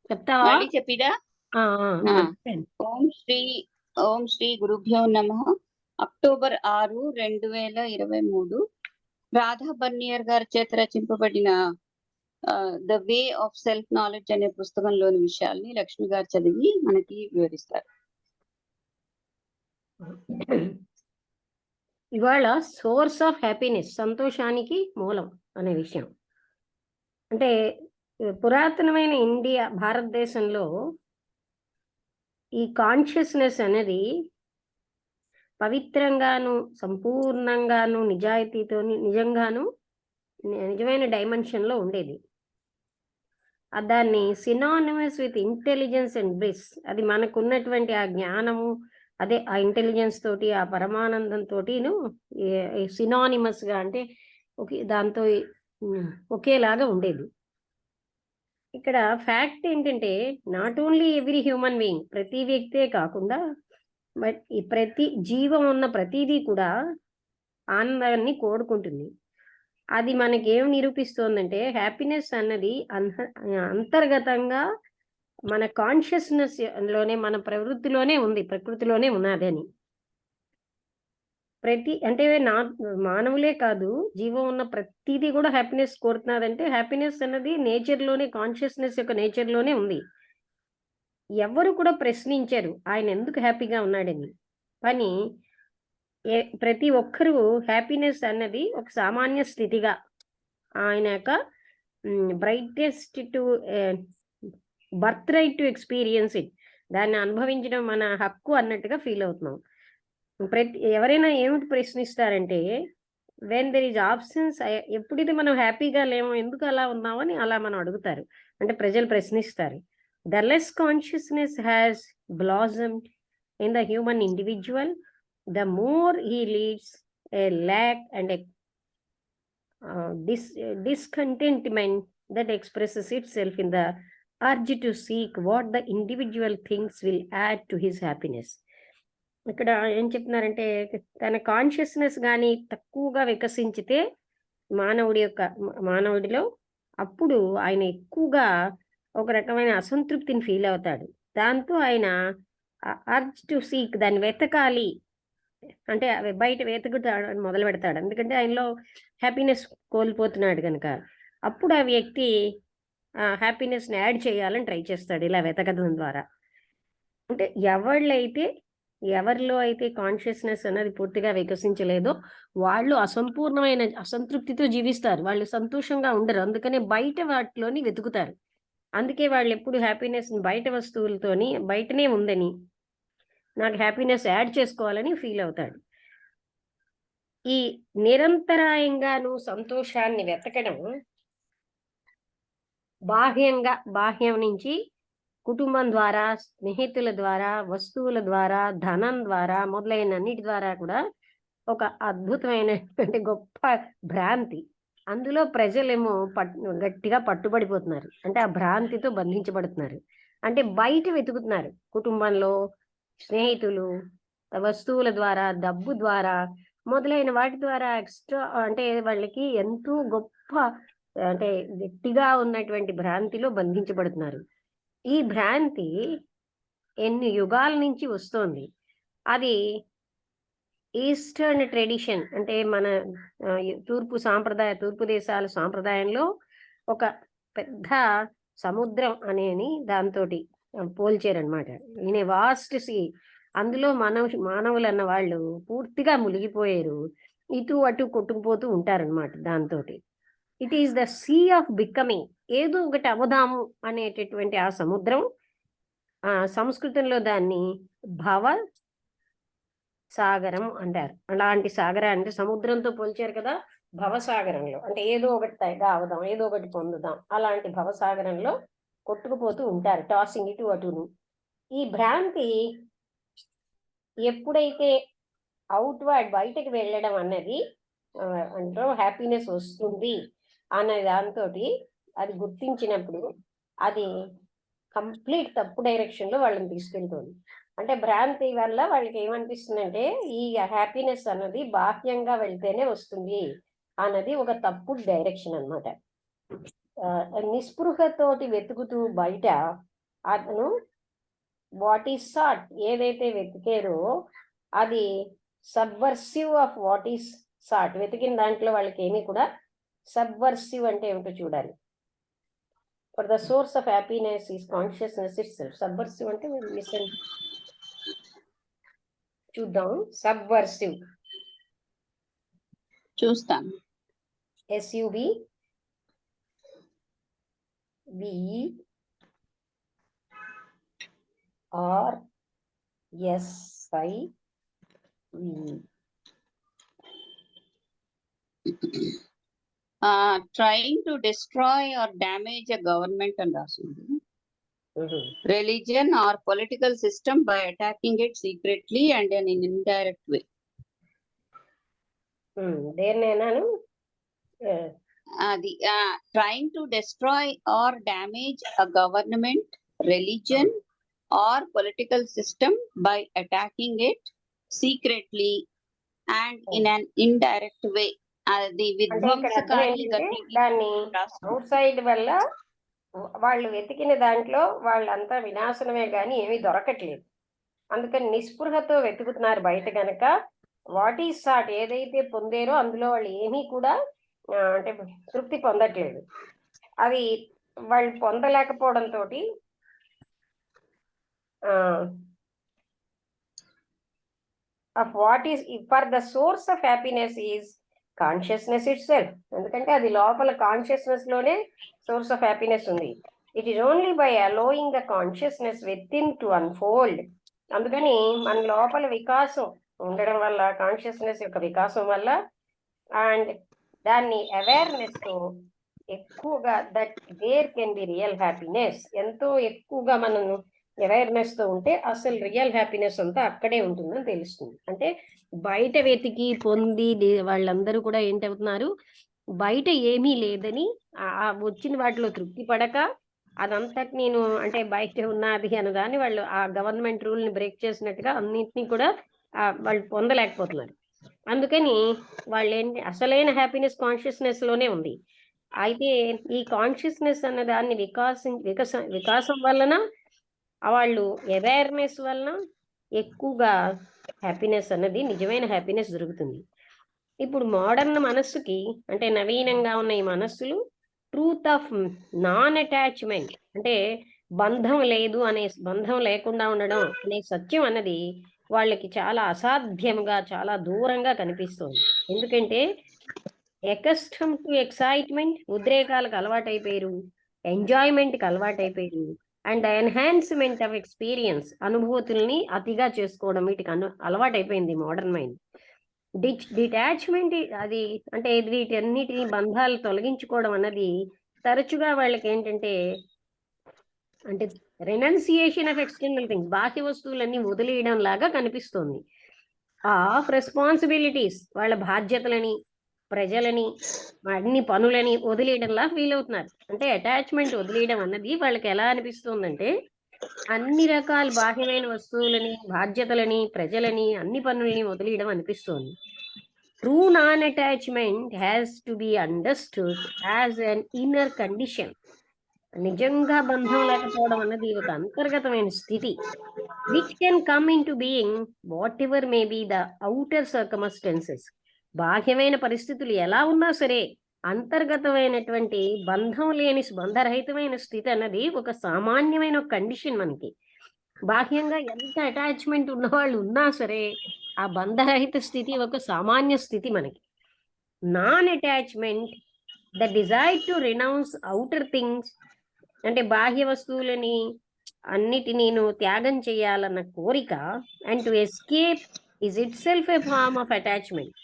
చెప్తావా? మళ్ళీ చెప్పిదా? ఓం శ్రీ గురుభ్యో నమః. అక్టోబర్ 6, 2023 రాధా బర్నియర్ గారి చేత రచింపబడిన the way of self knowledge అనే పుస్తకంలోని విషయాల్ని లక్ష్మి గారు చదివి మనకి వివరిస్తారు. ఇవాళ సోర్స్ ఆఫ్ హ్యాపీనెస్, సంతోషానికి మూలం అనే విషయం. అంటే పురాతనమైన ఇండియా, భారతదేశంలో ఈ కాన్షియస్నెస్ అనేది పవిత్రంగాను, సంపూర్ణంగాను, నిజాయితీతో, నిజమైన డైమెన్షన్లో ఉండేది. దాన్ని synonymous with intelligence and bliss, అది మనకున్నటువంటి ఆ జ్ఞానము, అదే ఆ ఇంటెలిజెన్స్ తోటి, ఆ పరమానందం తోటిను సినానిమస్గా, అంటే దాంతో ఒకేలాగా ఉండేది. ఇక్కడ ఫ్యాక్ట్ ఏంటంటే, not only every human being, ప్రతి వ్యక్తే కాకుండా బట్ ఈ ప్రతి జీవం ఉన్న ప్రతిదీ కూడా ఆనందాన్ని కోరుకుంటుంది. అది మనకి ఏం నిరూపిస్తోందంటే, హ్యాపీనెస్ అన్నది అంతర్గతంగా మన కాన్షియస్నెస్ లోనే, మన ప్రవృత్తిలోనే ఉంది, ప్రకృతిలోనే ఉన్నదని. అంటే మానవులే కాదు, జీవం ఉన్న ప్రతిదీ కూడా హ్యాపీనెస్ కోరుతున్నదంటే, హ్యాపీనెస్ అన్నది నేచర్లోనే, కాన్షియస్నెస్ యొక్క నేచర్లోనే ఉంది. ఎవరు కూడా ప్రశ్నించారు ఆయన ఎందుకు హ్యాపీగా ఉన్నాడని. కానీ ప్రతి ఒక్కరూ హ్యాపీనెస్ అన్నది ఒక సామాన్య స్థితిగా, ఆయన యొక్క brightest to birth right to experience it, దాన్ని అనుభవించడం మన హక్కు అన్నట్టుగా ఫీల్ అవుతున్నాం. ఎవరైనా ఏమిటి ప్రశ్నిస్తారంటే, వెన్ దెర్ ఈజ్ ఆబ్సెన్స్, ఎప్పుడైతే మనం హ్యాపీగా లేమో, ఎందుకు అలా ఉన్నామని అలా మనం అడుగుతారు, అంటే ప్రజలు ప్రశ్నిస్తారు. The less consciousness has blossomed in the human individual, the more he leads a lack and a discontentment that expresses itself in the urge to seek what the individual thinks will add to his happiness. ఇక్కడ ఏం చెప్తున్నారంటే, తన consciousness కానీ తక్కువగా వికసించితే మానవుడిలో, అప్పుడు ఆయన ఎక్కువగా ఒక రకమైన అసంతృప్తిని ఫీల్ అవుతాడు. దాంతో ఆయన అర్జ్ టు సీక్, దాన్ని వెతకాలి, అంటే బయట వెతుకుతాడు మొదలు పెడతాడు. ఎందుకంటే ఆయనలో హ్యాపీనెస్ కోల్పోతున్నాడు కనుక. అప్పుడు ఆ వ్యక్తి హ్యాపీనెస్ని యాడ్ చేయాలని ట్రై చేస్తాడు ఇలా వెతకడం ద్వారా. అంటే ఎవరిలో అయితే కాన్షియస్నెస్ అనేది పూర్తిగా వికసించలేదో వాళ్ళు అసంపూర్ణమైన అసంతృప్తితో జీవిస్తారు, వాళ్ళు సంతోషంగా ఉండరు. అందుకనే బయట వాటిలోని వెతుకుతారు. అందుకే వాళ్ళు ఎప్పుడు హ్యాపీనెస్ బయట వస్తువులతోని, బయటనే ఉందని, నాకు హ్యాపీనెస్ యాడ్ చేసుకోవాలని ఫీల్ అవుతాడు. ఈ నిరంతరాయంగాను సంతోషాన్ని వెతకడం బాహ్యం నుంచి, కుటుంబం ద్వారా, స్నేహితుల ద్వారా, వస్తువుల ద్వారా, ధనం ద్వారా, మొదలైనన్నిటి ద్వారా కూడా ఒక అద్భుతమైనటువంటి గొప్ప భ్రాంతి. అందులో ప్రజలేమో గట్టిగా పట్టుబడిపోతున్నారు, అంటే ఆ భ్రాంతితో బంధించబడుతున్నారు. అంటే బయట వెతుకుతున్నారు, కుటుంబంలో, స్నేహితులు, వస్తువుల ద్వారా, డబ్బు ద్వారా, మొదలైన వాటి ద్వారా ఎక్స్ట్రా, అంటే వాళ్ళకి ఎంతో గొప్ప, అంటే గట్టిగా ఉన్నటువంటి భ్రాంతిలో బంధించబడుతున్నారు. ఈ భ్రాంతి ఎన్ని యుగాల నుంచి వస్తోంది. అది ఈస్టర్న్ ట్రెడిషన్, అంటే మన తూర్పు దేశాల సాంప్రదాయంలో ఒక పెద్ద సముద్రం అనేది దాంతో పోల్చారనమాట. ఈయన వాస్ట్ సీ, అందులో మానవులు అన్న వాళ్ళు పూర్తిగా మునిగిపోయారు, ఇటు అటు కొట్టుకుపోతూ ఉంటారనమాట. దాంతో it is the sea of becoming, ఏదో ఒకటి అవదాము అనేటటువంటి ఆ సముద్రం. సంస్కృతంలో దాన్ని భవ సాగరం అంటారు. అలాంటి సాగరాన్ని సముద్రంతో పోల్చారు కదా, భవసాగరంలో, అంటే ఏదో ఒకటి అవదాం, ఏదో ఒకటి పొందుదాం, అలాంటి భవసాగరంలో కొట్టుకుపోతూ ఉంటారు, టాసింగ్ ఇటు అటును. ఈ భ్రాంతి ఎప్పుడైతే అవుట్వర్డ్, బయటకు వెళ్ళడం అన్నది, అంటే హ్యాపీనెస్ వస్తుంది అనే దాంతో అది గుర్తించినప్పుడు, అది కంప్లీట్ తప్పు డైరెక్షన్లో వాళ్ళని తీసుకెళ్తుంది. అంటే భ్రాంతి వల్ల వాళ్ళకి ఏమనిపిస్తుందంటే, ఈ హ్యాపీనెస్ అన్నది బాహ్యంగా వెళ్తేనే వస్తుంది అన్నది ఒక తప్పు డైరెక్షన్ అనమాట. నిస్పృహతోటి వెతుకుతూ బయట అతను వాట్ ఈస్ సాట్ ఏదైతే వెతికారో అది subversive of what is sought. వెతికిన దాంట్లో వాళ్ళకి ఏమీ కూడా సబ్వర్సివ్ అంటే ఏమిటో చూడాలి. For the source of happiness is consciousness itself. Subversive అంటే చూద్దాం. సబ్వర్సివ్ చూస్తాను. SUB VERSIV. Trying to destroy or damage a government and రాసింది. Religion or political system by attacking it secretly and in an indirect way. దేన్నైనాను అది trying to destroy or damage a government, religion or political system by attacking it secretly and in an indirect way. అది విధ్వంసకారి దాన్ని out side వల్ల వాళ్ళు వెతికిన దాంట్లో వాళ్ళంతా వినాశనమే గాని ఏమీ దొరకట్లేదు. అందుకని నిస్పృహతో వెతుకుతున్నారు బయట గనక. వాట్ ఈస్ సాట్ ఏదైతే పొందారో అందులో వాళ్ళు ఏమీ కూడా అంటే తృప్తి పొందట్లేదు. అది వాళ్ళు పొందలేకపోవడంతో what is for the source of happiness is consciousness itself. ఎందుకంటే అది లోపల కాన్షియస్నెస్ లోనే సోర్స్ ఆఫ్ హ్యాపీనెస్ ఉంది. It is only by allowing the consciousness within to unfold. అందుకని మన లోపల వికాసం ఉండడం వల్ల, కాన్షియస్నెస్ యొక్క వికాసం వల్ల అండ్ దాన్ని అవేర్నెస్ తో ఎక్కువగా that there can be real happiness. ఎంతో ఎక్కువగా మనం అవేర్నెస్ తో ఉంటే అసలు రియల్ హ్యాపీనెస్ అంతా అక్కడే ఉంటుందని తెలుస్తుంది. అంటే బయట వెతికి పొంది వాళ్ళందరూ కూడా ఏంటవుతున్నారు, బయట ఏమీ లేదని వచ్చిన వాటిలో తృప్తి పడక అదంతటి నేను అంటే బయట ఉన్నది అనగానే వాళ్ళు ఆ గవర్నమెంట్ రూల్ ని బ్రేక్ చేసినట్టుగా అన్నింటినీ కూడా వాళ్ళు పొందలేకపోతున్నారు. అందుకని వాళ్ళు ఏంటి అసలైన హ్యాపీనెస్ కాన్షియస్నెస్ లోనే ఉంది. అయితే ఈ కాన్షియస్నెస్ అన్న దాన్ని వికాసం వలన వాళ్ళు అవేర్నెస్ వలన ఎక్కువగా హ్యాపీనెస్ అన్నది నిజమైన హ్యాపీనెస్ దొరుకుతుంది. ఇప్పుడు మోడర్న్ మనస్సుకి అంటే నవీనంగా ఉన్న ఈ మనస్సులు ట్రూత్ ఆఫ్ నాన్ అటాచ్మెంట్ అంటే బంధం లేదు అనే, బంధం లేకుండా ఉండడం అనే సత్యం అన్నది వాళ్ళకి చాలా అసాధ్యంగా చాలా దూరంగా కనిపిస్తుంది. ఎందుకంటే ఎకస్టమ్ టు ఎక్సైట్మెంట్, ఉద్రేకాలకు అలవాటైపోయారు, ఎంజాయ్మెంట్కి అలవాటైపోయారు అండ్ ఎన్హాన్స్మెంట్ ఆఫ్ ఎక్స్పీరియన్స్, అనుభూతుల్ని అతిగా చేసుకోవడం వీటికి అలవాటైపోయింది మోడర్న్ మైండ్. డిటాచ్మెంట్ అది అంటే వీటన్నిటిని బంధాలు తొలగించుకోవడం అన్నది తరచుగా వాళ్ళకి ఏంటంటే అంటే రెనౌన్సియేషన్ ఆఫ్ ఎక్స్టర్నల్ థింగ్స్, బాహ్య వస్తువులన్నీ వదిలేయడం లాగా కనిపిస్తుంది. ఆఫ్ రెస్పాన్సిబిలిటీస్, వాళ్ళ బాధ్యతలని, ప్రజలని, అన్ని పనులని వదిలేయడంలా ఫీల్ అవుతున్నారు. అంటే అటాచ్మెంట్ వదిలేయడం అన్నది వాళ్ళకి ఎలా అనిపిస్తుందంటే అన్ని రకాల బాహ్యమైన వస్తువులని, బాధ్యతలని, ప్రజలని, అన్ని పనులని వదిలేయడం అనిపిస్తుంది. True non attachment has to be understood as an inner condition. నిజంగా బంధం లేకపోవడం అన్నది ఒక అంతర్గతమైన స్థితి. Which can come into being whatever may be the outer circumstances. బాహ్యమైన పరిస్థితులు ఎలా ఉన్నా సరే అంతర్గతమైనటువంటి బంధం లేని బంధరహితమైన స్థితి అన్నది ఒక సామాన్యమైన కండిషన్. మనకి బాహ్యంగా ఎంత అటాచ్మెంట్ ఉన్నవాళ్ళు ఉన్నా సరే ఆ బంధరహిత స్థితి ఒక సామాన్య స్థితి మనకి. Non attachment, the desire to renounce outer things అంటే బాహ్య వస్తువులని అన్నిటినీ త్యాగం చేయాలన్న కోరిక and to escape is itself a form of attachment.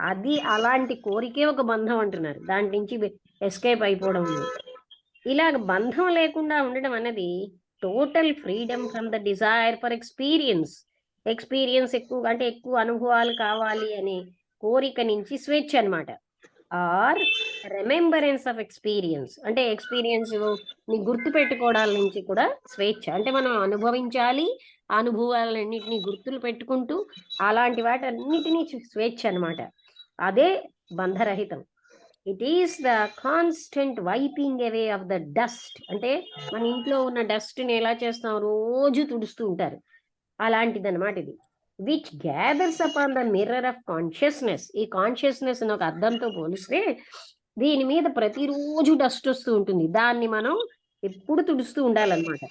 అది అలాంటి కోరికే ఒక బంధం అంటున్నారు. దాని నుంచి ఎస్కేప్ అయిపోవడం. ఇలాగ బంధం లేకుండా ఉండడం అనేది total freedom from the desire for experience. Experience ఎక్కువ అంటే ఎక్కువ అనుభవాలు కావాలి అనే కోరిక నుంచి స్వేచ్ఛ అనమాట. ఆర్ రిమెంబరెన్స్ ఆఫ్ ఎక్స్పీరియన్స్ అంటే ఎక్స్పీరియన్స్ ని గుర్తు పెట్టుకోవడాల నుంచి కూడా స్వేచ్ఛ. అంటే మనం అనుభవించాలి, అనుభవాలన్నింటినీ గుర్తులు పెట్టుకుంటూ అలాంటి వాటన్నిటినీ స్వేచ్ఛ అనమాట. అదే బంధరహితం. It is the constant wiping away of the dust. అంటే మన ఇంట్లో ఉన్న డస్ట్ని ఎలా చేస్తాం, రోజు తుడుస్తూ ఉంటారు, అలాంటిది అనమాట ఇది. Which gathers upon the mirror of consciousness. ఈ కాన్షియస్నెస్ ఒక అద్దంతో పోలిస్తే దీని మీద ప్రతిరోజు డస్ట్ వస్తూ ఉంటుంది, దాన్ని మనం ఎప్పుడు తుడుస్తూ ఉండాలన్నమాట.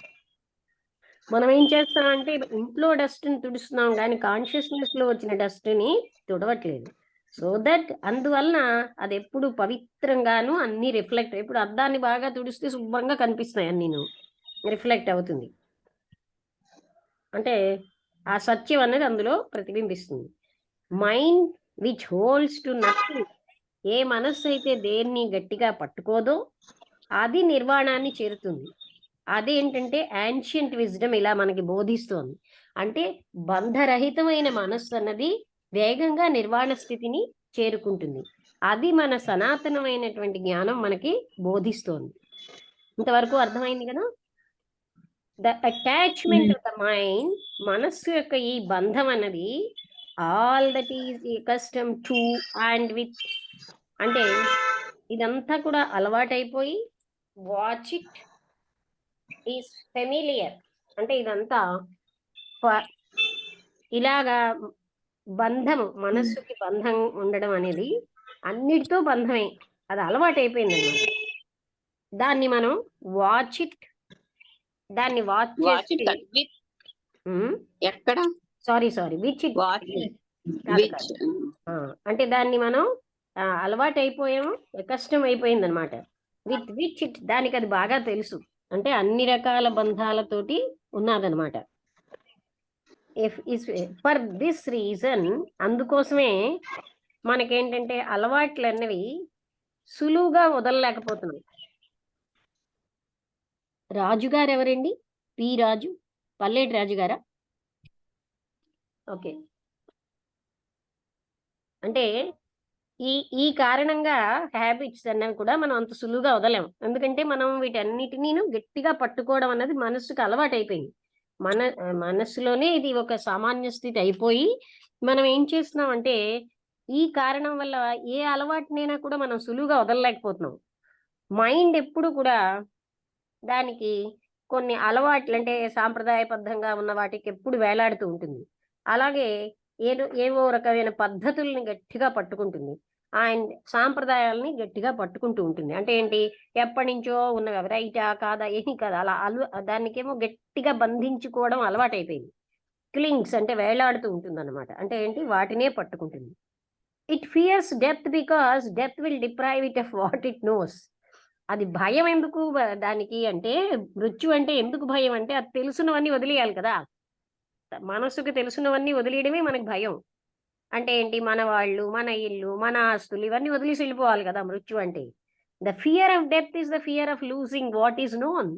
మనం ఏం చేస్తామంటే ఇంట్లో డస్ట్ని తుడుస్తున్నాం కానీ కాన్షియస్నెస్ లో వచ్చిన డస్ట్ని తుడవట్లేదు. సో దట్ అందువలన అది ఎప్పుడు పవిత్రంగాను అన్ని రిఫ్లెక్ట్, ఇప్పుడు అద్దాన్ని బాగా తుడిస్తే శుభ్రంగా కనిపిస్తున్నాయి అన్ని రిఫ్లెక్ట్ అవుతుంది. అంటే ఆ సత్యం అనేది అందులో ప్రతిబింబిస్తుంది. Mind which holds to nothing. ఏ మనస్సు అయితే దేన్ని గట్టిగా పట్టుకోదో అది నిర్వాణాన్ని చేరుతుంది. అదేంటంటే యాన్షియంట్ విజ్డమ్ ఇలా మనకి బోధిస్తోంది. అంటే బంధరహితమైన మనస్సు అన్నది వేగంగా నిర్వాణ స్థితిని చేరుకుంటుంది. అది మన సనాతనమైనటువంటి జ్ఞానం మనకి బోధిస్తోంది. ఇంతవరకు అర్థమైంది కదా. The attachment of the mind, మనస్సు యొక్క ఈ బంధం అన్నది all that is custom to and with, అంటే ఇదంతా కూడా అలవాటైపోయి వాచ్ ఇట్ ఈస్ ఫెమిలియర్. అంటే ఇదంతా ఇలాగా బంధం, మనస్సుకి బంధం ఉండడం అనేది అన్నిటితో బంధమే, అది అలవాటు అయిపోయింది అనమాట. దాన్ని మనం వాచ్ ఇట్, దాన్ని వాచ్ చేస్తే ఎక్కడ సారీ విచ్ ఇట్ అంటే దాన్ని మనం అలవాటు అయిపోయాము, కష్టం అయిపోయింది అనమాట. విచ్ ఇట్ దానికి అది బాగా తెలుసు, అంటే అన్ని రకాల బంధాలతోటి ఉన్నదనమాట. ఫర్ దిస్ రీజన్, అందుకోసమే మనకేంటంటే అలవాట్లు అన్నవి సులువుగా వదలలేకపోతున్నాం. రాజుగారు ఎవరండి? పి రాజు, పల్లేటి రాజు గారా? ఓకే. అంటే ఈ కారణంగా హ్యాబిట్స్ అన్నవి కూడా మనం అంత సులువుగా వదలేము. ఎందుకంటే మనం వీటన్నిటినీ గట్టిగా పట్టుకోవడం అన్నది మనస్సుకు అలవాటు అయిపోయింది. మనస్సులోనే ఇది ఒక సామాన్య స్థితి అయిపోయి మనం ఏం చేస్తున్నామంటే ఈ కారణం వల్ల ఏ అలవాటునైనా కూడా మనం సులువుగా వదలలేకపోతున్నాం. మైండ్ ఎప్పుడు కూడా దానికి కొన్ని అలవాట్లు, అంటే సాంప్రదాయబద్ధంగా ఉన్న వాటికి ఎప్పుడు వేలాడుతూ ఉంటుంది. అలాగే ఏవో రకమైన పద్ధతుల్ని గట్టిగా పట్టుకుంటుంది, అండ్ సాంప్రదాయాలని గట్టిగా పట్టుకుంటూ ఉంటుంది. అంటే ఏంటి, ఎప్పటి నుంచో ఉన్నవి, రైటా కాదా ఏమి కాదా, అలా దానికేమో గట్టిగా బంధించుకోవడం అలవాటైపోయింది. క్లింగ్స్ అంటే వేలాడుతూ ఉంటుంది అనమాట. అంటే ఏంటి, వాటినే పట్టుకుంటుంది. It fears death because death will deprive it of what it knows. అది భయం ఎందుకు దానికి అంటే, మృత్యు అంటే ఎందుకు భయం అంటే అది తెలుసున్నవన్నీ వదిలేయాలి కదా. మనసుకు తెలుసున్నవన్నీ వదిలేయడమే మనకు భయం. అంటే ఏంటి, మన వాళ్ళు, మన ఇల్లు, మన ఆస్తులు ఇవన్నీ వదిలేసి వెళ్ళిపోవాలి కదా మృత్యు అంటే. The fear of death is the fear of losing what is known.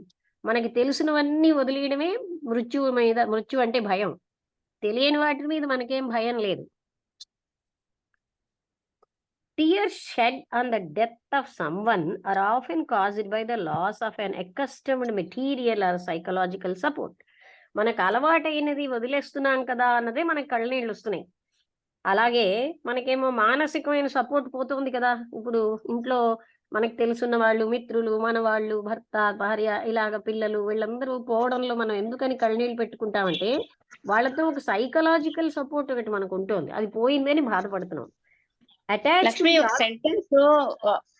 మనకి తెలుసున్నవన్నీ వదిలేయడమే మృత్యు అంటే భయం. తెలియని వాటి మీద మనకేం భయం లేదు. Tears shed on the death of someone are often caused by the loss of an accustomed material or psychological support. మనకు అలవాటైనది వదిలేస్తున్నాం కదా అన్నదే మనకి కళ్ళనీళ్ళు వస్తున్నాయి. అలాగే మనకేమో మానసికమైన సపోర్ట్ పోతుంది కదా. ఇప్పుడు ఇంట్లో మనకు తెలుసున్న వాళ్ళు, మిత్రులు, మన వాళ్ళు, భర్త, భార్య, ఇలాగ పిల్లలు, వీళ్ళందరూ పోవడంలో మనం ఎందుకని కళ్ళనీళ్ళు పెట్టుకుంటామంటే వాళ్ళతో ఒక సైకలాజికల్ సపోర్ట్ ఒకటి మనకు ఉంటుంది, అది పోయిందని బాధపడుతున్నాం. లక్ష్మి,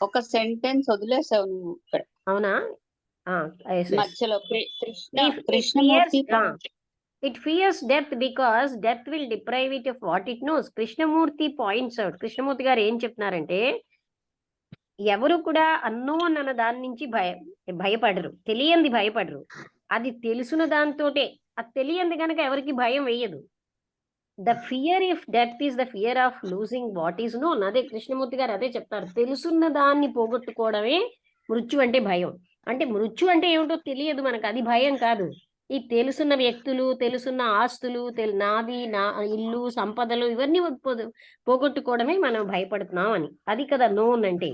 ఒక సెంటెన్స్ వదిలేసావు నువ్వు ఇక్కడ. అవునా? మధ్యలో Krishnamurthy. It fears death because death will deprive it of what it knows. Krishnamurthy points out. Krishnamurthy గారు ఏం చెప్తున్నారంటే, ఎవరు కూడా అన్నోన్ అన్న దాని నుంచి భయపడరు, తెలియంది భయపడరు. అది తెలుసున్న దాంతోటే, అది తెలియంది కనుక ఎవరికి భయం వేయదు. The fear if death is the fear of losing what is known. అదే కృష్ణమూర్తి గారు అదే చెప్తారు, తెలుసున్న దాన్ని పోగొట్టుకోవడమే మృత్యు అంటే భయం. అంటే మృత్యు అంటే ఏమిటో తెలియదు మనకు, అది భయం కాదు. ఈ తెలుసున్న వ్యక్తులు, తెలుసున్న ఆస్తులు, నాది, నా ఇల్లు, సంపదలు ఇవన్నీ పోగొట్టుకోవడమే మనం భయపడుతున్నాం అని. అది కదా నోన్ అంటే.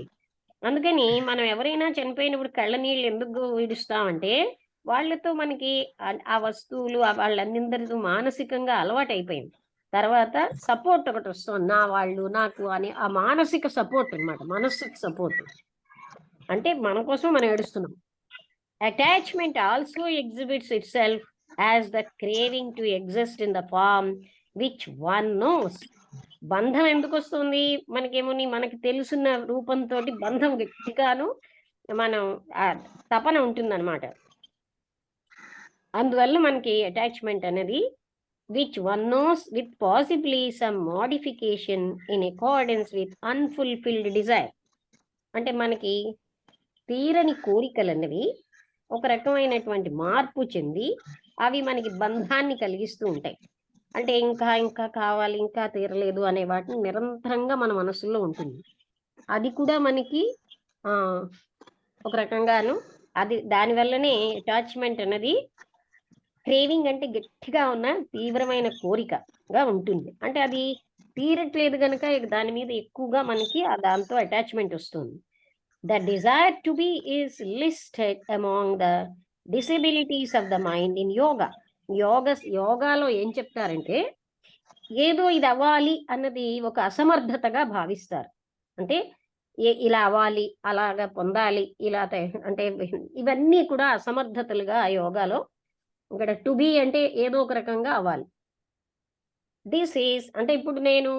అందుకని మనం ఎవరైనా చనిపోయినప్పుడు కళ్ళ నీళ్ళు ఎందుకు విడుస్తామంటే వాళ్ళతో మనకి ఆ వస్తువులు వాళ్ళందరితో మానసికంగా అలవాటు అయిపోయింది. తర్వాత సపోర్ట్ ఒకటి వస్తుంది, నా వాళ్ళు నాకు అని, ఆ మానసిక సపోర్ట్ అన్నమాట, మనస్సుకి సపోర్ట్. అంటే మన కోసం మనం ఏడుస్తున్నాం. Attachment also exhibits itself as the craving to exist in the form which one knows. బంధం ఎందుకు వస్తుంది మనకేమోని, మనకి తెలుసున్న రూపంతో బంధం గట్టిగాను మనం ఆ తపన ఉంటుందన్నమాట. అందువల్ల మనకి అటాచ్మెంట్ అనేది which one knows with possibly some modification in accordance with unfulfilled desire. అంటే మనకి తీరని కోరికలు అనేవి ఒక రకమైనటువంటి మార్పు చెంది అవి మనకి బంధాన్ని కలిగిస్తూ ఉంటాయి. అంటే ఇంకా ఇంకా కావాలి, ఇంకా తీరలేదు అనే వాటిని నిరంతరంగా మన మనసులో ఉంటుంది. అది కూడా మనకి ఒక రకంగాను అది దానివల్లనే అటాచ్మెంట్ అనేది క్రేవింగ్ అంటే గట్టిగా ఉన్న తీవ్రమైన కోరికగా ఉంటుంది. అంటే అది తీరట్లేదు కనుక దాని మీద ఎక్కువగా మనకి దాంతో అటాచ్మెంట్ వస్తుంది. The desire to be is listed among the disabilities of the mind in yoga. యోగాలో ఏం చెప్తారంటే ఏదో ఇది అవ్వాలి అన్నది ఒక అసమర్థతగా భావిస్తారు. అంటే ఇలా అవ్వాలి, అలాగా పొందాలి, ఇలా అంటే ఇవన్నీ కూడా అసమర్థతలుగా ఆ యోగాలో. ఇక్కడ టు బి అంటే ఏదో ఒక రకంగా అవ్వాలి. దిస్ ఈస్ అంటే ఇప్పుడు నేను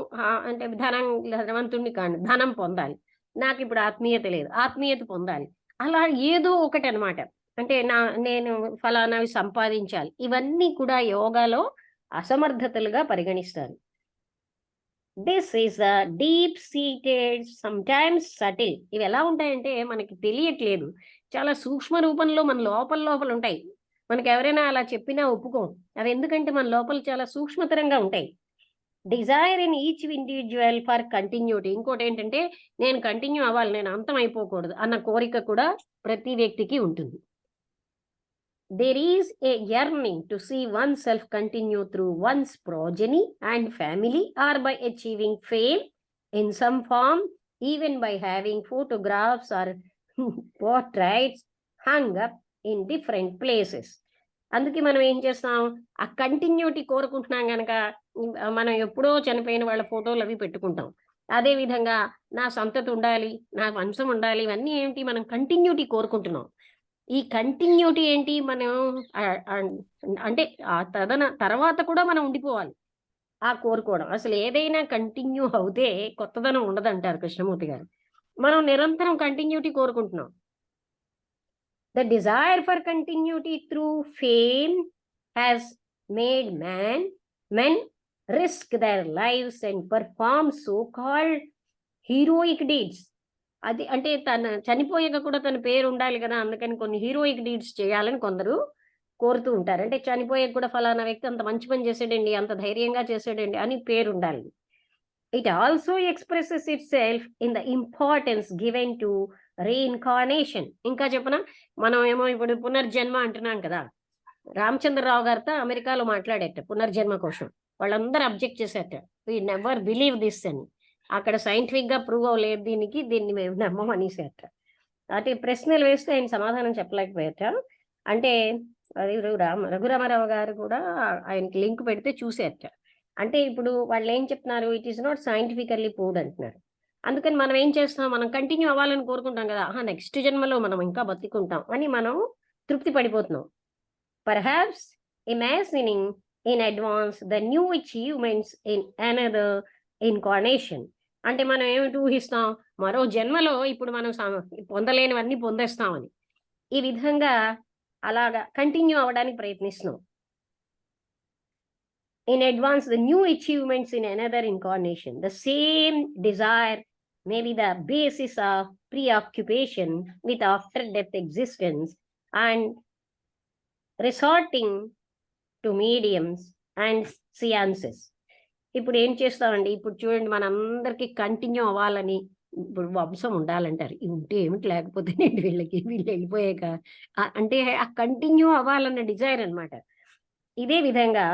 అంటే ధనవంతుడిని కాను, ధనం పొందాలి, నాకు ఇప్పుడు ఆత్మీయత లేదు, ఆత్మీయత పొందాలి, అలా ఏదో ఒకటి అనమాట. అంటే నేను ఫలానావి సంపాదించాలి. ఇవన్నీ కూడా యోగాలో అసమర్థతలుగా పరిగణిస్తారు. This is the deep seated sometimes subtle. ఇవి ఎలా ఉంటాయంటే మనకి తెలియట్లేదు, చాలా సూక్ష్మ రూపంలో మన లోపల ఉంటాయి. మనకి ఎవరైనా అలా చెప్పినా ఒప్పుకోం. అవి ఎందుకంటే మన లోపల చాలా సూక్ష్మతరంగా ఉంటాయి. Desire in each individual for continuity. ఇంకోటి ఏంటంటే నేను కంటిన్యూ అవ్వాలి, నేను అంతం అయిపోకూడదు అన్న కోరిక కూడా ప్రతి వ్యక్తికి ఉంటుంది. There is a yearning to see oneself continue through one's progeny and family, or by achieving fame in some form, even by having photographs or portraits hung up in different places. అందుకే మనం ఏం చేస్తాం, ఆ continuity కోరుకుంటున్నాం గనక మనం ఎప్పుడో చనిపోయిన వాళ్ళ ఫోటోలు అవి పెట్టుకుంటాం. అదే విధంగా నా సంతతి ఉండాలి, నా వంశం ఉండాలి, ఇవన్నీ ఏంటి, మనం కంటిన్యూటీ కోరుకుంటున్నాం. ఈ కంటిన్యూటీ ఏంటి, మనం అంటే ఆ తర్వాత కూడా మనం ఉండిపోవాలి ఆ కోరుకోవడం. అసలు ఏదైనా కంటిన్యూ అవుతే కొత్తదనం ఉండదంటారు కృష్ణమూర్తి గారు. మనం నిరంతరం కంటిన్యూటీ కోరుకుంటున్నాం. The desire for continuity through fame has made men risk there lives and perform so called heroic deeds. అది అంటే తన చనిపోయాక కూడా తన పేరు ఉండాలి కదా, అందుకని కొన్ని హీరోయిక్ డీడ్స్ చేయాలని కొందరు కోరుతూ ఉంటారు. అంటే చనిపోయాక కూడా ఫలానా వ్యక్తి అంత మంచి పని చేసాడండి, అంత ధైర్యంగా చేసాడండి అని పేరు ఉండాలి. It also expresses it self in the importance given to reincarnation. ఇంకా చెప్పనా, మనం ఏమో ఇప్పుడు పునర్జన్మ అంటున్నాం కదా. రామచంద్రరావు గారితో అమెరికాలో మాట్లాడేట పునర్జన్మ కోసం, వాళ్ళందరూ అబ్జెక్ట్ చేసేట, వీ నెవర్ బిలీవ్ దిస్ అని. అక్కడ సైంటిఫిక్ గా ప్రూవ్ అవ్వలేదు దీన్ని మేము నమ్మమనేసేట. అంటే ప్రశ్నలు వేస్తే ఆయన సమాధానం చెప్పలేకపోయేట. అంటే అది రఘురామారావు గారు కూడా ఆయనకి లింక్ పెడితే చూసేట. అంటే ఇప్పుడు వాళ్ళు ఏం చెప్తున్నారు, it is not scientifically proved అంటున్నారు. అందుకని మనం ఏం చేస్తాం, మనం కంటిన్యూ అవ్వాలని కోరుకుంటాం కదా, నెక్స్ట్ జన్మలో మనం ఇంకా బతికుంటాం అని మనం తృప్తి పడిపోతున్నాం. Perhaps imagining in advance the new achievements in another incarnation. అంటే మనం ఏమిటి ఊహిస్తాం, మరో జన్మలో ఇప్పుడు మనం పొందలేనివన్నీ పొందేస్తామని. ఈ విధంగా అలాగా కంటిన్యూ అవ్వడానికి ప్రయత్నిస్తున్నాం. In advance the new achievements in another incarnation. The same desire may be the basis of preoccupation with after death existence and resorting to mediums and seances. ఇప్పుడు ఏం చేస్తామండి, ఇప్పుడు చూడండి మనందరికీ కంటిన్యూ అవ్వాలని, ఇప్పుడు వంశం ఉండాలంటారు, ఉంటే ఏమిటి లేకపోతే వీళ్ళు వెళ్ళిపోయాక అంటే ఆ కంటిన్యూ అవ్వాలన్న డిజైర్ అనమాట. ఇదే విధంగా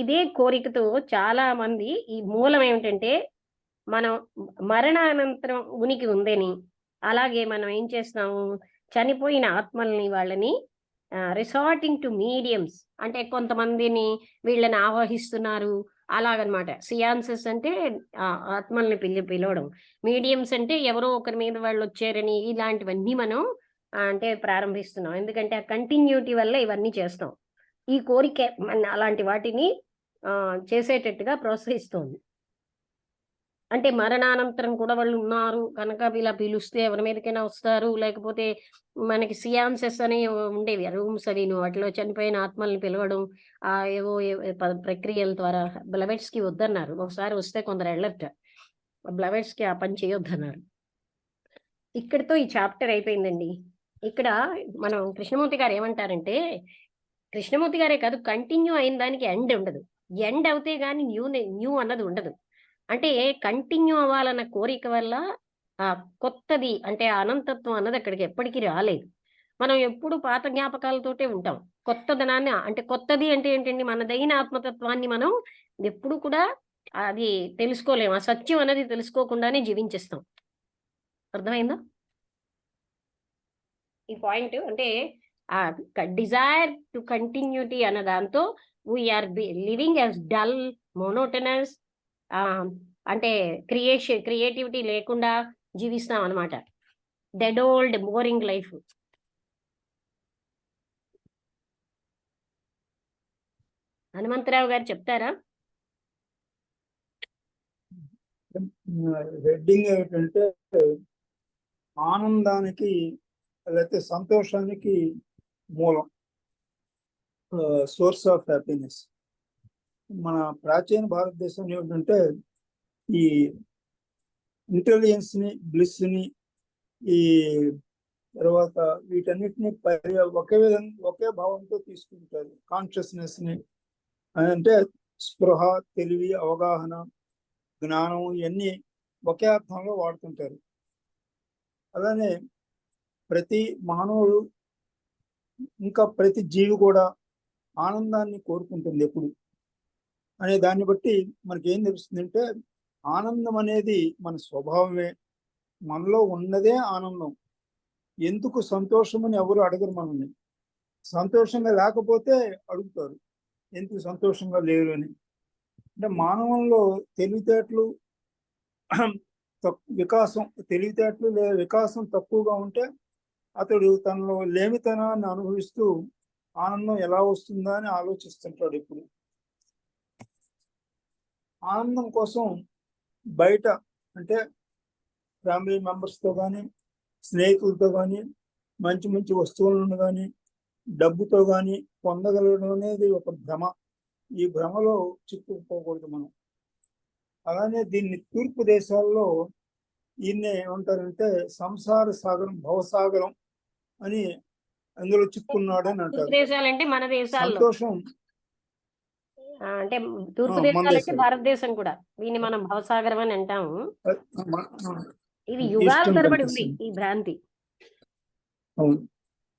ఇదే కోరికతో చాలా మంది, ఈ మూలం ఏమిటంటే మనం మరణానంతరం ఉనికి ఉందని, అలాగే మనం ఏం చేస్తాము, చనిపోయిన ఆత్మల్ని వాళ్ళని రిసార్టింగ్ టు మీడియమ్స్ అంటే కొంతమందిని వీళ్ళని ఆవాహిస్తున్నారు, అలాగనమాట. సియాన్సెస్ అంటే ఆత్మల్ని పిలవడం. మీడియమ్స్ అంటే ఎవరో ఒకరి మీద వాళ్ళొచ్చారని ఇలాంటివన్నీ మనం అంటే ప్రారంభిస్తున్నాం. ఎందుకంటే ఆ కంటిన్యూటీ వల్ల ఇవన్నీ చేస్తాం. ఈ కోరికే అలాంటి వాటిని చేసేటట్టుగా ప్రోత్సహిస్తోంది. అంటే మరణానంతరం కూడా వాళ్ళున్నారు కనుక ఇలా పిలుస్తే ఎవరి మీదకైనా వస్తారు. లేకపోతే మనకి సియాన్సెస్ అని ఉండేవి. రూమ్స్ అవిను. వాటిలో చనిపోయిన ఆత్మల్ని పిలవడం. ఏవో ప్రక్రియల ద్వారా బ్లవెట్స్‌కి వద్దన్నారు. ఒకసారి వస్తే కొందరు ఎళ్ళరట. బ్లవెట్స్‌కి ఆ పని చేయొద్దన్నారు. ఇక్కడితో ఈ చాప్టర్ అయిపోయిందండి. ఇక్కడ మనం కృష్ణమూర్తి గారు ఏమంటారంటే, కృష్ణమూర్తి గారే కాదు కంటిన్యూ అయిన దానికి ఎండ్ ఉండదు. ఎండ్ అవుతే గాని న్యూ అన్నది ఉండదు. అంటే కంటిన్యూ అవ్వాలన్న కోరిక వల్ల కొత్తది అంటే అనంతత్వం అన్నది అక్కడికి ఎప్పటికి రాలేదు. మనం ఎప్పుడు పాత జ్ఞాపకాలతోటే ఉంటాం. కొత్తదనాన్ని అంటే కొత్తది అంటే ఏంటండి మనదైన ఆత్మతత్వాన్ని మనం ఎప్పుడు కూడా అది తెలుసుకోలేము. ఆ సత్యం అనేది తెలుసుకోకుండానే జీవించేస్తాం. అర్థమైందా? ఈ పాయింట్ అంటే డిజైర్ టు కంటిన్యూటీ అన్న దాంతో we are living as dull, monotonous అంటే క్రియేటివిటీ లేకుండా జీవిస్తాం అనమాట. Dead old boring life. Hanumantharao గారు చెప్తారా? హెడ్డింగ్ ఏమిటంటే ఆనందానికి లేకపోతే సంతోషానికి మూలం, సోర్స్ ఆఫ్ హ్యాపీనెస్. మన ప్రాచీన భారతదేశంలో ఏమిటంటే ఈ ఇంటెలిజెన్స్ ని, బ్లిస్ ని, ఈ తర్వాత వీటన్నిటిని ఒకే విధంగా ఒకే భావంతో తీసుకుంటారు. కాన్షియస్నెస్ ని అంటే స్పృహ, తెలివి, అవగాహన, జ్ఞానం ఇవన్నీ ఒకే అర్థంలో వాడుతుంటారు. అలానే ప్రతి మానవుడు ఇంకా ప్రతి జీవి కూడా ఆనందాన్ని కోరుకుంటుంది ఎప్పుడు అనే దాన్ని బట్టి మనకి ఏం తెలుస్తుందంటే ఆనందం అనేది మన స్వభావమే, మనలో ఉన్నదే ఆనందం. ఎందుకు సంతోషం అని ఎవరు అడగరు మనల్ని. సంతోషంగా లేకపోతే అడుగుతారు ఎందుకు సంతోషంగా లేరు అని. అంటే మానవంలో తెలివితేటలు తెలివితేటలు లేదా వికాసం తక్కువగా ఉంటే అతడు తనలో లేమితనాన్ని అనుభవిస్తూ ఆనందం ఎలా వస్తుందా అని ఆలోచిస్తుంటాడు. ఇప్పుడు ఆనందం కోసం బయట అంటే ఫ్యామిలీ మెంబర్స్తో కానీ, స్నేహితులతో కానీ, మంచి మంచి వస్తువులను కానీ, డబ్బుతో కానీ పొందగలగడం అనేది ఒక భ్రమ. ఈ భ్రమలో చిక్కుకుపోకూడదు మనం. అలానే దీన్ని తూర్పు దేశాల్లో ఈయన్ని ఏమంటారంటే సంసార సాగరం, భవసాగరం అని అందులో చిక్కున్నాడు అని అంటారు. దేశాలంటే మన దేశాల్లో సంతోషం అంటే తూర్పు దేశాలంటే భారతదేశం కూడా దీన్ని మనం భవసాగరం అని అంటాము. ఇది యుగాల తరబడి ఉంది ఈ భ్రాంతి. అవును,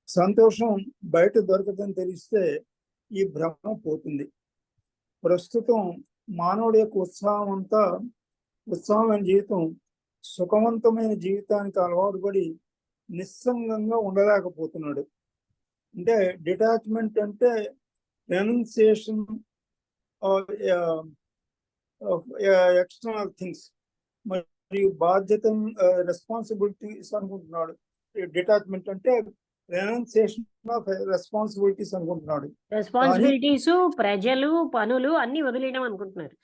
సంతోషం బయట దొరకదని తెలిస్తే ఈ భ్రమ పోతుంది. ప్రస్తుతం మానవుడి యొక్క ఉత్సాహమైన జీవితం సుఖవంతమైన జీవితానికి అలవాటు పడి నిస్సంగంగా ఉండలేకపోతున్నాడు. అంటే డిటాచ్మెంట్ అంటే రెనౌన్సియేషన్ ఎక్స్టర్నల్ థింగ్స్ మరియు బాధ్యత, రెస్పాన్సిబిలిటీస్ అనుకుంటున్నాడు. డిటాచ్మెంట్ అంటే రెనౌన్సియేషన్ ఆఫ్ రెస్పాన్సిబిలిటీస్ అనుకుంటున్నాడు. రెస్పాన్సిబిలిటీస్, ప్రజలు, పనులు అన్ని వదిలేయడం అనుకుంటున్నారు.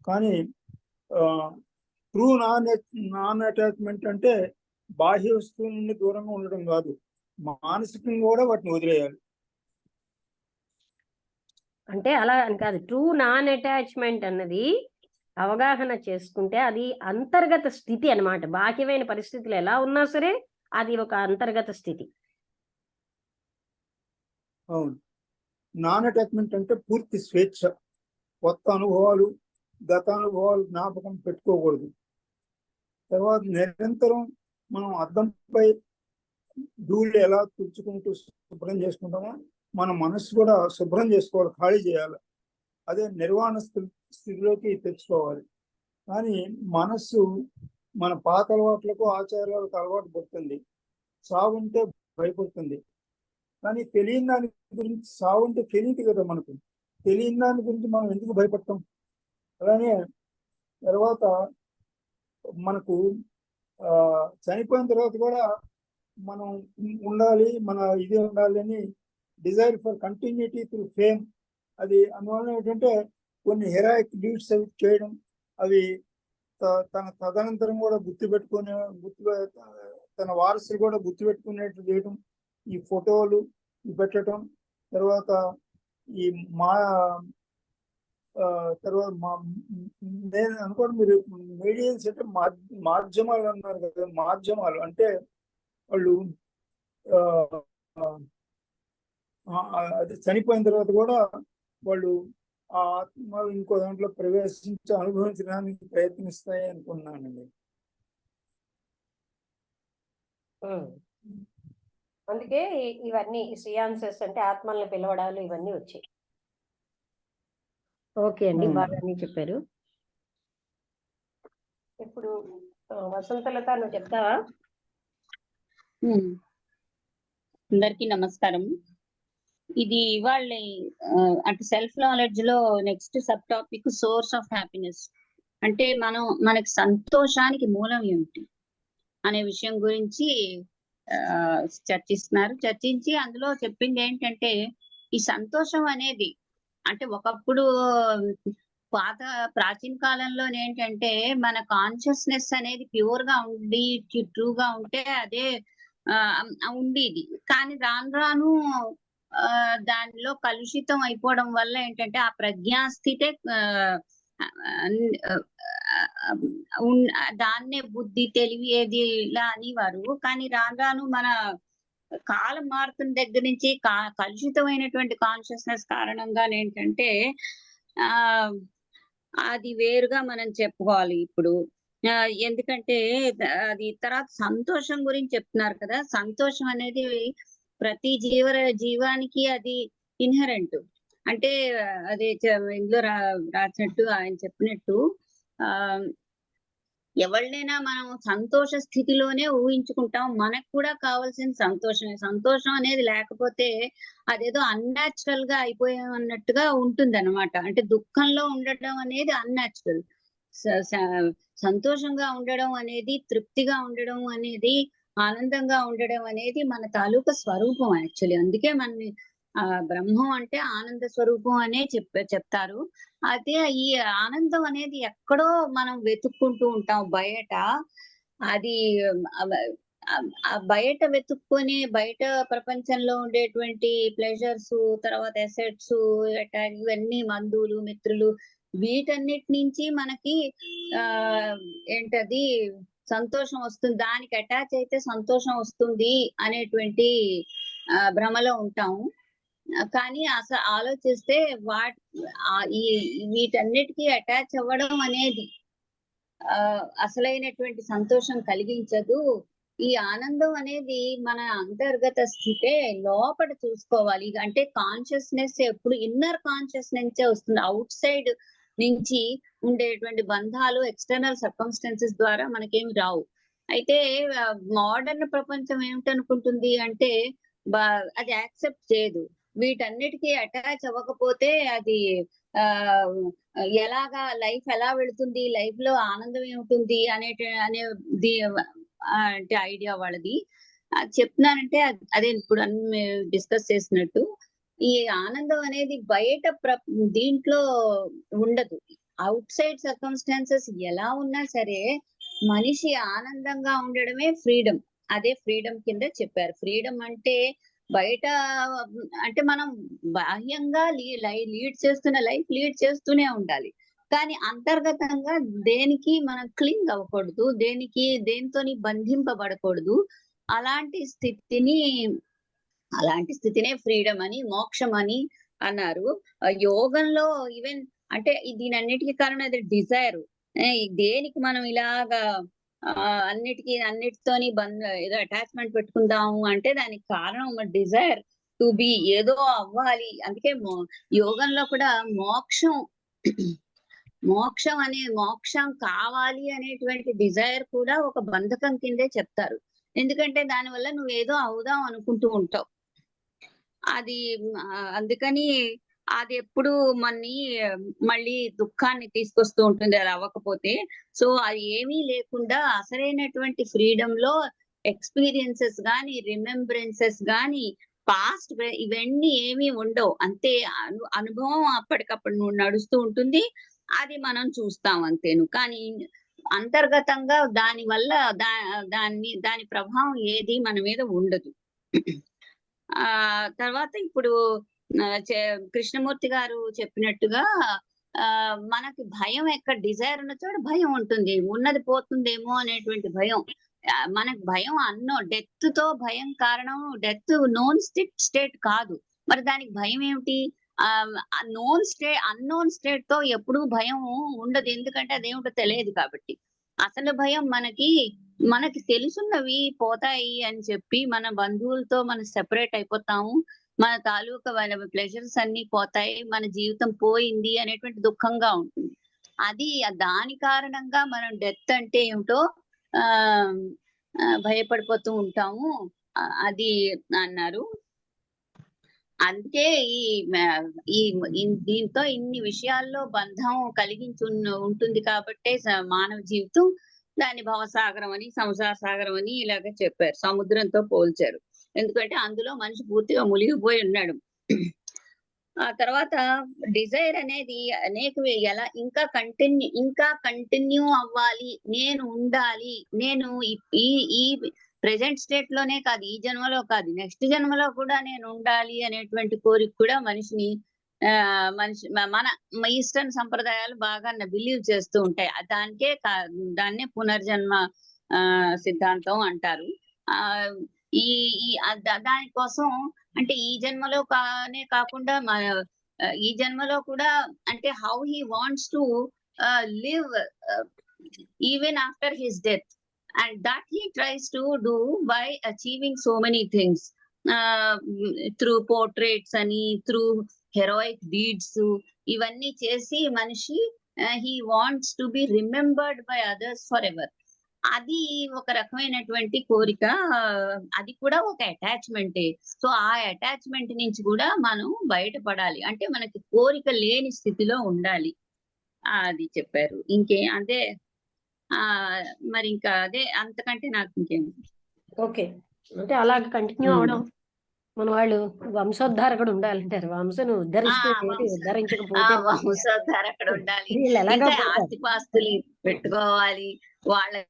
కానీ ట్రూ నాన్ అటాచ్మెంట్ అంటే బాహ్య వస్తువుల నుండి దూరంగా ఉండడం కాదు, మానసికంగా కూడా వాటిని వదిలేయాలి. అంటే అలా అని కాదు, ట్రూ నాన్ అటాచ్మెంట్ అన్నది అవగాహన చేసుకుంటే అది అంతర్గత స్థితి అన్నమాట. బాహ్యమైన పరిస్థితులు ఎలా ఉన్నా సరే అది ఒక అంతర్గత స్థితి. అవును, నాన్ అటాచ్మెంట్ అంటే పూర్తి స్వేచ్ఛ. కొత్త అనుభవాలు, గత అనుభవాలు జ్ఞాపకం పెట్టుకోకూడదు. తర్వాత నిరంతరం మనం అద్దంపై ధూళి ఎలా తుడుచుకుంటూ శుభ్రం చేసుకుంటామో మన మనసు కూడా శుభ్రం చేసుకోవాలి, ఖాళీ చేయాలి. అదే నిర్వాణ స్థితిలోకి తెచ్చుకోవాలి. కానీ మనస్సు మన పాత అలవాట్లకు, ఆచారాలకు అలవాటు పడుతుంది. సాగుంటే భయపడుతుంది. కానీ తెలియని దాని గురించి, సాగుంటే తెలియదు కదా మనకు. తెలియని దాని గురించి మనం ఎందుకు భయపడతాం? అలానే తర్వాత మనకు చనిపోయిన తర్వాత కూడా మనం ఉండాలి, మన ఇది ఉండాలి అని desire for continuity through fame. అది అందువల్ల ఏంటంటే కొన్ని హెరాయిక్ డీడ్స్ అవి చేయడం, అవి తన తదనంతరం కూడా తన వారసులు కూడా గుర్తుపెట్టుకునేట్టు చేయడం, ఈ ఫోటోలు పెట్టడం. తర్వాత ఈ తర్వాత నేను అనుకోండి, మీరు మీడియన్స్ అంటే మాధ్యమాలు అన్నారు కదా, మాధ్యమాలు అంటే వాళ్ళు అది చనిపోయిన తర్వాత కూడా వాళ్ళు ఆ ఆత్మ ఇంకో దాంట్లో ప్రవేశించి అనుభవించడానికి ప్రయత్నిస్తాయి అనుకున్నానండి. అందుకే ఇవన్నీ సియాన్సెస్ అంటే ఆత్మల్ని పిలవడాలు ఇవన్నీ వచ్చాయి. ఓకే అండి, బాగానే చెప్పారు. ఇప్పుడు వసంతలత నువ్వు చెప్తావా? అందరికీ నమస్కారం. ఇది ఇవాళ అంటే సెల్ఫ్ నాలెడ్జ్ లో next sub topic source of happiness. అంటే మనకి సంతోషానికి మూలం ఏమిటి అనే విషయం గురించి చర్చించి అందులో చెప్పింది ఏంటంటే, ఈ సంతోషం అనేది అంటే ఒకప్పుడు ప్రాచీన కాలంలో ఏంటంటే మన కాన్షియస్నెస్ అనేది ప్యూర్ గా ఉండి ట్రూగా ఉంటే అదే ఉండేది. కానీ రాను రాను దానిలో కలుషితం అయిపోవడం వల్ల ఏంటంటే ఆ ప్రజ్ఞాస్థితే దాన్నే బుద్ధి, తెలివి ఏది ఇలా అనేవారు. కానీ రాను రాను మన కాలం మారుతున్న దగ్గర నుంచి కలుషితమైనటువంటి కాన్షియస్నెస్ కారణంగా ఏంటంటే అది వేరుగా మనం చెప్పుకోవాలి ఇప్పుడు. ఎందుకంటే అది తర్వాత సంతోషం గురించి చెప్తున్నారు కదా. సంతోషం అనేది ప్రతి జీవానికి అది ఇన్హరెంట్. అంటే అదే ఇందులో రాసినట్టు ఆయన చెప్పినట్టు ఎవరినైనా మనం సంతోష స్థితిలోనే ఊహించుకుంటాం. మనకు కూడా కావాల్సిన సంతోషమే. సంతోషం అనేది లేకపోతే అదేదో అన్యాచురల్ గా అయిపోయామన్నట్టుగా ఉంటుంది అనమాట. అంటే దుఃఖంలో ఉండడం అనేది అన్యాచురల్. సంతోషంగా ఉండడం అనేది, తృప్తిగా ఉండడం అనేది, ఆనందంగా ఉండడం అనేది మన తాలూకా స్వరూపం యాక్చువల్లీ. అందుకే మన బ్రహ్మం అంటే ఆనంద స్వరూపం అనే చెప్తారు. అదే ఈ ఆనందం అనేది ఎక్కడో మనం వెతుక్కుంటూ ఉంటాం బయట. అది బయట వెతుక్కొని బయట ప్రపంచంలో ఉండేటువంటి ప్లెజర్స్, తర్వాత ఎసెట్స్, ఇవన్నీ మందులు, మిత్రులు, వీటన్నిటి నుంచి మనకి ఏంటది సంతోషం వస్తుంది, దానికి అటాచ్ అయితే సంతోషం వస్తుంది అనేటువంటి భ్రమలో ఉంటాము. కానీ అసలు ఆలోచిస్తే వీటన్నిటికీ అటాచ్ అవ్వడం అనేది అసలైనటువంటి సంతోషం కలిగించదు. ఈ ఆనందం అనేది మన అంతర్గత స్థితే, లోపల చూసుకోవాలి. అంటే కాన్షియస్నెస్ ఎప్పుడు ఇన్నర్ కాన్షియస్నెస్ వస్తుంది. అవుట్ సైడ్ నుంచి ఉండేటువంటి బంధాలు, ఎక్స్టర్నల్ సర్కమ్స్టాన్సెస్ ద్వారా మనకేమి రావు. అయితే మోడర్న్ ప్రపంచం ఏమిటనుకుంటుంది అంటే అది యాక్సెప్ట్ చేయదు. వీటన్నిటికీ అటాచ్ అవ్వకపోతే అది ఎలాగా లైఫ్ ఎలా వెళుతుంది, లైఫ్ లో ఆనందం ఏముంటుంది అనేది అంటే ఐడియా వాళ్ళది. చెప్తున్నానంటే అదే ఇప్పుడు అన్ని డిస్కస్ చేసినట్టు ఈ ఆనందం అనేది బయట దీంట్లో ఉండదు. అవుట్ సైడ్ సర్కమ్స్టాన్సెస్ ఎలా ఉన్నా సరే మనిషి ఆనందంగా ఉండడమే ఫ్రీడమ్. అదే ఫ్రీడమ్ కింద చెప్పారు. ఫ్రీడమ్ అంటే బయట అంటే మనం బాహ్యంగా లీడ్ చేస్తున్న లైఫ్ లీడ్ చేస్తూనే ఉండాలి. కానీ అంతర్గతంగా దేనికి మనం క్లింగ్ అవ్వకూడదు, దేనితోని బంధింపబడకూడదు. అలాంటి స్థితినే ఫ్రీడమ్ అని, మోక్షం అని అన్నారు. యోగంలో ఈవెన్ అంటే దీనన్నిటికీ కారణం అది డిజైర్. దేనికి మనం ఇలాగా అన్నిటితోని ఏదో అటాచ్మెంట్ పెట్టుకుందాము అంటే దానికి కారణం డిజైర్ టు బి, ఏదో అవ్వాలి. అందుకే యోగంలో కూడా మోక్షం కావాలి అనేటువంటి డిజైర్ కూడా ఒక బంధకం కిందే చెప్తారు. ఎందుకంటే దానివల్ల నువ్వు ఏదో అవుదాం అనుకుంటూ ఉంటావు. అది అందుకని అది ఎప్పుడు మన్ని మళ్ళీ దుఃఖాన్ని తీసుకొస్తూ ఉంటుంది అది అవ్వకపోతే. సో అది ఏమీ లేకుండా అసలైనటువంటి ఫ్రీడమ్ లో ఎక్స్పీరియన్సెస్ గాని, రిమెంబరెన్సెస్ గాని, పాస్ట్ ఇవన్నీ ఏమీ ఉండవు. అంతే అనుభవం అప్పటికప్పుడు నడుస్తూ ఉంటుంది. అది మనం చూస్తాం అంతేను. కానీ అంతర్గతంగా దాని వల్ల దాని ప్రభావం ఏది మన మీద ఉండదు. తర్వాత ఇప్పుడు కృష్ణమూర్తి గారు చెప్పినట్టుగా మనకి భయం ఎక్కడ డిజైర్ ఉన్న చోట భయం ఉంటుంది. ఉన్నది పోతుందేమో అనేటువంటి భయం. మనకు భయం డెత్ తో భయం కారణం డెత్ నోన్ స్టేట్ కాదు. మరి దానికి భయం ఏమిటి? అన్నోన్ స్టేట్ తో ఎప్పుడూ భయం ఉండదు. ఎందుకంటే అదేమిటో తెలియదు కాబట్టి. అసలు భయం మనకి తెలుసున్నవి పోతాయి అని చెప్పి మన బంధువులతో మనం సెపరేట్ అయిపోతాము. మన తాలూకా ప్లెజర్స్ అన్ని పోతాయి. మన జీవితం పోయింది అనేటువంటి దుఃఖంగా ఉంటుంది. అది దాని కారణంగా మనం డెత్ అంటే ఏమిటో భయపడిపోతూ ఉంటాము. అది అన్నారు. అందుకే దీంతో ఇన్ని విషయాల్లో బంధం కలిగించి ఉంటుంది కాబట్టే మానవ జీవితం దాన్ని భవసాగరం అని, సంసార సాగరం అని ఇలాగ చెప్పారు. సముద్రంతో పోల్చారు. ఎందుకంటే అందులో మనిషి పూర్తిగా మునిగిపోయి ఉన్నాడు. ఆ తర్వాత డిజైర్ అనేది ఎలా ఇంకా కంటిన్యూ అవ్వాలి, నేను ఉండాలి, నేను ఈ ప్రెజెంట్ స్టేట్ లోనే కాదు, ఈ జన్మలో కాదు, నెక్స్ట్ జన్మలో కూడా నేను ఉండాలి అనేటువంటి కోరిక కూడా మనిషి మన ఈస్టర్న్ సంప్రదాయాలు బాగా బిలీవ్ చేస్తూ ఉంటాయి. దాన్నే పునర్జన్మ సిద్ధాంతం అంటారు. దానికోసం అంటే ఈ జన్మలో కాకుండా ఈ జన్మలో కూడా అంటే how he wants to live even after his death, and that he tries to do by achieving so many things through portraits and through heroic deeds. ఇవన్నీ చేసి మనిషి he wants to be remembered by others forever. అది ఒక రకమైనటువంటి కోరిక. అది కూడా ఒక అటాచ్మెంటే. సో ఆ అటాచ్మెంట్ నుంచి కూడా మనం బయటపడాలి. అంటే మనకి కోరిక లేని స్థితిలో ఉండాలి. అది చెప్పారు. అదే మరి ఇంకా అదే, అంతకంటే నాకు ఇంకేం. ఓకే, అంటే అలాగ కంటిన్యూ అవడం మన వాళ్ళు వంశోద్ధారకుడు ఉండాలంటారు. వంశను ఉద్ధరించకపోతే వంశోద్ధారకుడు ఉండాలి. ఆస్తిపాస్తులు పెట్టుకోవాలి, వాళ్ళ